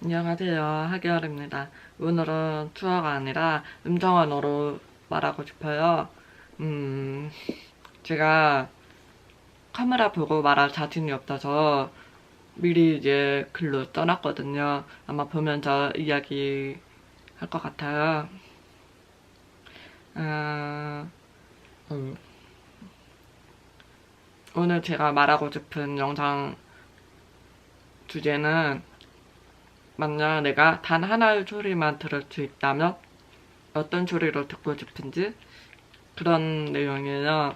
안녕하세요. 하계열입니다. 오늘은 투어가 아니라 음성언어로 말하고 싶어요. 제가 카메라 보고 말할 자신이 없어서 미리 이제 글로 써놨거든요. 아마 보면서 이야기 할 것 같아요. 오늘 제가 말하고 싶은 영상 주제는 만약 내가 단 하나의 소리만 들을 수 있다면 어떤 소리를 듣고 싶은지 그런 내용이에요.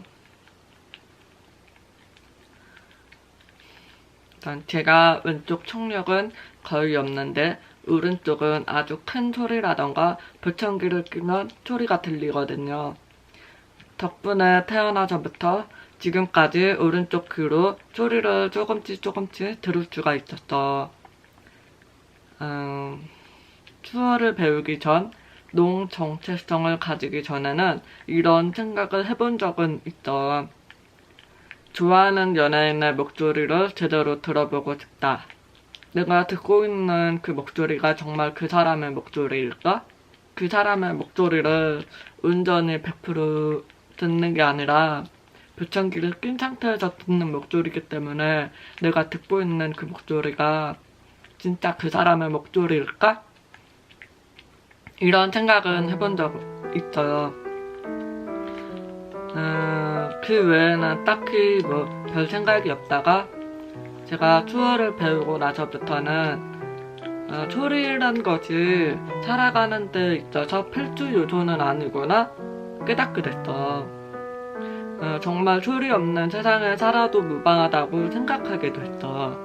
일단 제가 왼쪽 청력은 거의 없는데 오른쪽은 아주 큰 소리라던가 보청기를 끼면 소리가 들리거든요. 덕분에 태어나서부터 지금까지 오른쪽 귀로 소리를 조금씩 들을 수가 있었어. 투어를 배우기 전 농 정체성을 가지기 전에는 이런 생각을 해본 적은 있어. 좋아하는 연예인의 목소리를 제대로 들어보고 싶다. 내가 듣고 있는 그 목소리가 정말 그 사람의 목소리일까? 그 사람의 목소리를 온전히 100% 듣는 게 아니라 보청기를 낀 상태에서 듣는 목소리이기 때문에 내가 듣고 있는 그 목소리가 진짜 그 사람의 목소리일까? 이런 생각은 해본 적 있어요. 그 외에는 딱히 별 생각이 없다가 제가 투어를 배우고 나서부터는 소리란 것이 살아가는 데 있어서 필수 요소는 아니구나 깨닫게 됐어. 정말 소리 없는 세상에 살아도 무방하다고 생각하게 됐어.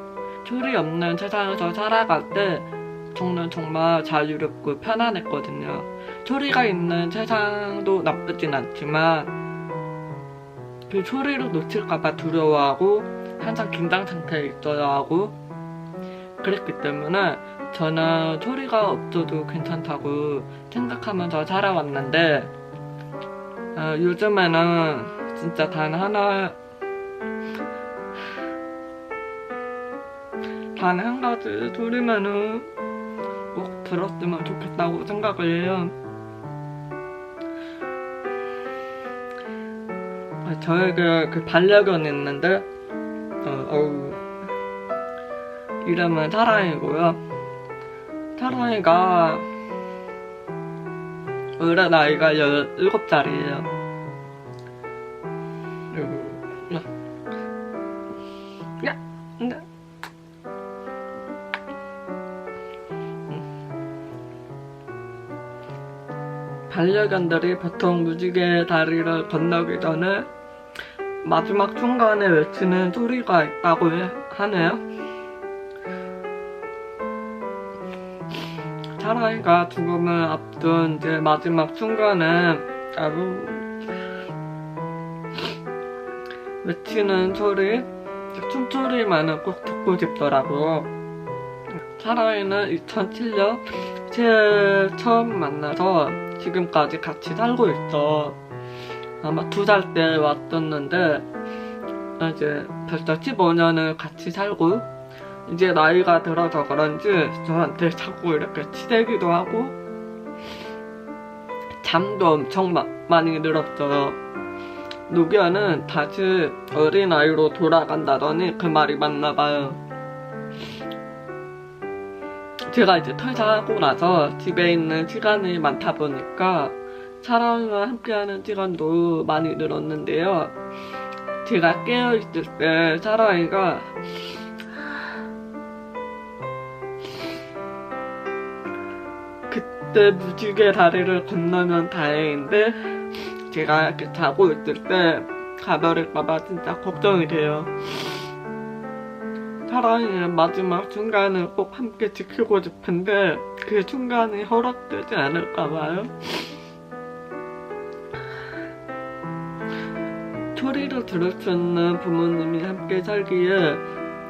소리 없는 세상에서 살아갈 때 저는 정말 자유롭고 편안했거든요. 소리가 있는 세상도 나쁘진 않지만 그 소리를 놓칠까봐 두려워하고 항상 긴장 상태에 있어야 하고 그랬기 때문에 저는 소리가 없어도 괜찮다고 생각하면서 살아왔는데 요즘에는 진짜 단 한 가지 소리만은 꼭 들었으면 좋겠다고 생각을 해요. 저에게 그 반려견이 있는데 이름은 사랑이고요. 사랑이가 올해 나이가 17살이에요. 반려견들이 보통 무지개 다리를 건너기 전에 마지막 순간에 외치는 소리가 있다고 하네요. 사랑이가 죽음을 앞둔 이제 마지막 순간에 외치는 소리, 춤소리만은 꼭 듣고 싶더라고요. 사랑이는 2007년 새해 처음 만나서 지금까지 같이 살고 있어. 아마 2살 때 왔었는데 이제 벌써 15년을 같이 살고 이제 나이가 들어서 그런지 저한테 자꾸 이렇게 치대기도 하고 잠도 엄청 많이 늘었어요. 노견은 다시 어린아이로 돌아간다더니 그 말이 맞나봐요. 제가 이제 퇴사하고 나서 집에 있는 시간이 많다 보니까 사람과 함께하는 시간도 많이 늘었는데요. 제가 깨어있을 때 사랑이가 그때 무지개 다리를 건너면 다행인데 제가 이렇게 자고 있을 때 가버릴까봐 진짜 걱정이 돼요. 사랑이의 마지막 순간을 꼭 함께 지키고 싶은데 그 순간이 허락되지 않을까봐요. 소리를 들을 수 있는 부모님이 함께 살기에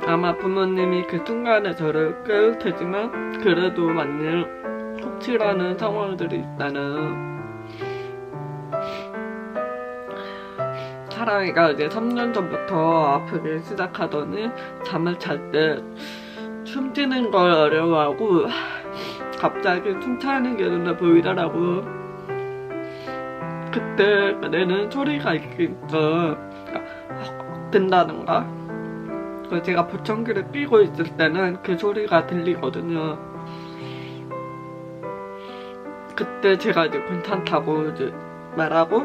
아마 부모님이 그 순간에 저를 깨울 테지만 그래도 만일 혹시라는 상황들이 있다는 사랑이가 이제 3년 전부터 아프기 시작하더니 잠을 잘 때 숨지는 걸 어려워하고 갑자기 숨차는 게 눈에 보이더라고. 그때 내는 소리가 있겠죠. 된다던가. 제가 보청기를 끼고 있을 때는 그 소리가 들리거든요. 그때 제가 이제 괜찮다고 이제 말하고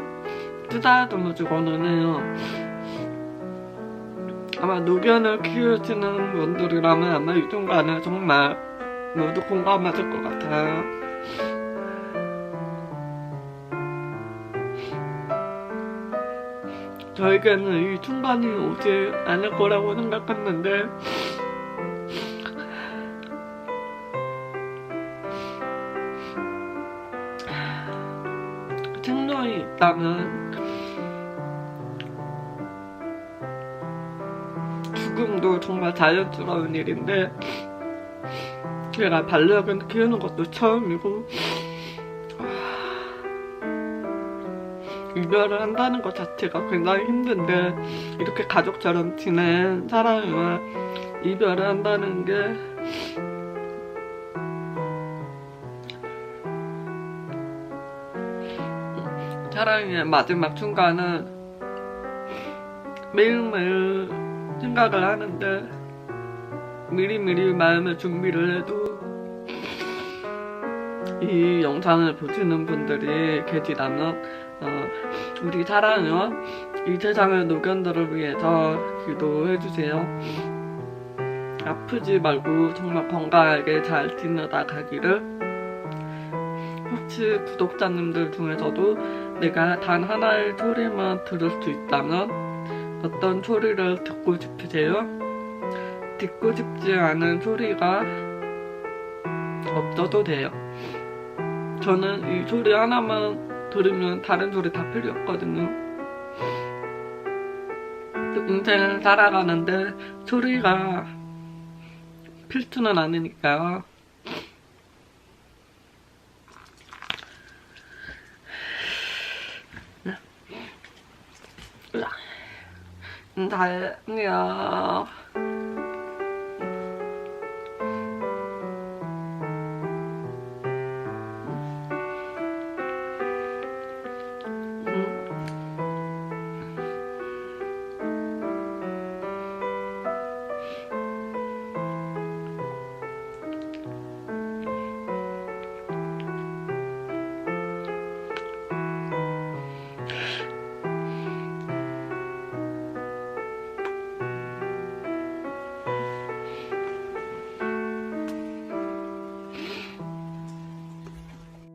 쓰다듬어주고는 해요. 아마 노견을 키우시는 분들이라면 아마 이 순간에 정말 모두 공감하실 것 같아요. 저에게는 이 순간이 오지 않을 거라고 생각했는데 생명이 있다면 죽음도 정말 자연스러운 일인데 제가 반려견 키우는 것도 처음이고 이별을 한다는 것 자체가 굉장히 힘든데 이렇게 가족처럼 지낸 사람과 이별을 한다는 게 사랑의 마지막 순간은 매일매일 생각을 하는데 미리미리 마음의 준비를 해도 이 영상을 보시는 분들이 계시다면 우리 사랑은 이 세상의 노견들을 위해서 기도해주세요. 아프지 말고 정말 건강하게 잘 지내다 가기를. 혹시 구독자님들 중에서도 내가 단 하나의 소리만 들을 수 있다면 어떤 소리를 듣고 싶으세요? 듣고 싶지 않은 소리가 없어도 돼요. 저는 이 소리 하나만 들으면 다른 소리 다 필요 없거든요. 인생을 살아가는데 소리가 필수는 아니니까요. 인사해요.